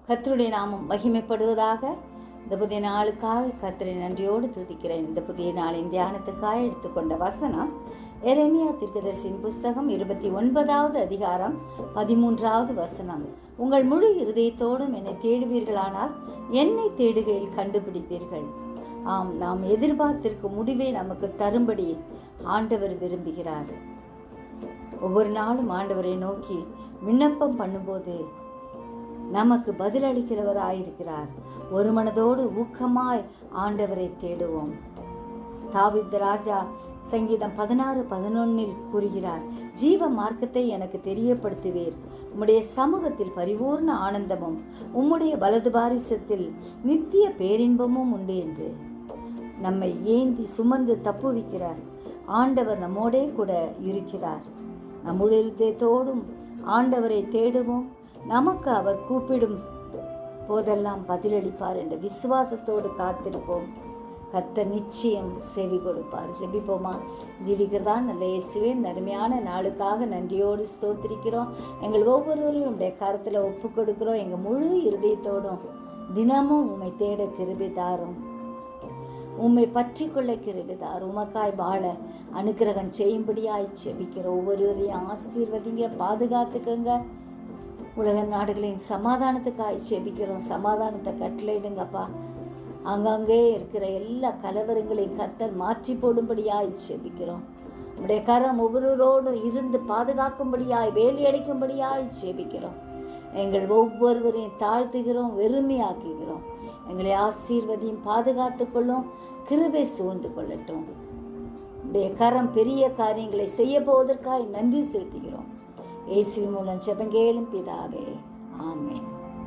கர்த்தருடைய நாமம் மகிமைப்படுவதாக. இந்த புதிய நாளுக்காக கர்த்தரை நன்றியோடு துதிக்கிறேன். இந்த புதிய நாளின் தியானத்துக்காக எடுத்துக்கொண்ட வசனம் எரேமியா தீர்க்கதரிசியின் புஸ்தகம் 29வது அதிகாரம் 13வது வசனம். உங்கள் முழு இருதயத்தோடும் என்னை தேடுவீர்களானால் என்னை தேடுகையில் கண்டுபிடிப்பீர்கள். ஆம், நாம் எதிர்பார்த்திருக்கும் முடிவை நமக்கு தரும்படி ஆண்டவர் விரும்புகிறார். ஒவ்வொரு நாளும் ஆண்டவரை நோக்கி விண்ணப்பம் பண்ணும்போது நமக்கு பதிலளிக்கிறவராயிருக்கிறார். ஒரு மனதோடு ஊக்கமாய் ஆண்டவரை தேடுவோம். தாவீது ராஜா சங்கீதம் 16:11 கூறுகிறார், ஜீவ மார்க்கத்தை எனக்கு தெரியப்படுத்துவீர், உம்முடைய சமூகத்தில் பரிபூர்ண ஆனந்தமும் உம்முடைய வலது பாரிசத்தில் நித்திய பேரின்பமும் உண்டு என்று. நம்மை ஏந்தி சுமந்து தப்புவிக்கிறார் ஆண்டவர் நம்மோடே கூட இருக்கிறார். நம்முடைய இருதயத்தோடும் ஆண்டவரை தேடுவோம். நமக்கு அவர் கூப்பிடும் போதெல்லாம் பதிலளிப்பார் என்ற விசுவாசத்தோடு காத்திருப்போம். கர்த்தர் நிச்சயம் செவி கொடுப்பார். செபிப்போமா? ஜீவிக்கிறதான் நல்ல இயேசுவே, அருமையான நாளுக்காக நன்றியோடு ஸ்தோத்திரிக்கிறோம். எங்கள் ஒவ்வொருவரையும் உடைய கருத்தில் ஒப்பு கொடுக்கிறோம். எங்கள் முழு இருதயத்தோடும் தினமும் உம்மை தேட கிருபை தாரும், உம்மை பற்றி கொள்ள கிருபை தாரும். உமக்காய் வாழ அனுக்கிரகம் செய்யும்படியாய் செபிக்கிறோம். ஒவ்வொருவரையும் ஆசீர்வதிங்க, பாதுகாத்துக்கங்க. உலக நாடுகளின் சமாதானத்துக்காய் செபிக்கிறோம். சமாதானத்தை கட்டளையிடுங்கப்பா. அங்கங்கே இருக்கிற எல்லா கலவரங்களையும் கர்த்தர் மாற்றி போடும்படியாய் செபிக்கிறோம். உடைய கரம் ஒவ்வொருவரோடும் இருந்து பாதுகாக்கும்படியாய் வேலையடைக்கும்படியாய் செபிக்கிறோம். எங்கள் ஒவ்வொருவரையும் தாழ்த்துகிறோம், வெறுமையாக்குகிறோம். எங்களை ஆசீர்வதியும், பாதுகாத்து கொள்ளும், கிருபை சூழ்ந்து கொள்ளட்டும். உடைய கரம் பெரிய காரியங்களை செய்ய போவதற்காய் நன்றி செலுத்துகிறோம். இயேசுவின் மூலம் ஜெபம் கேளும் பிதாவே, ஆமென்.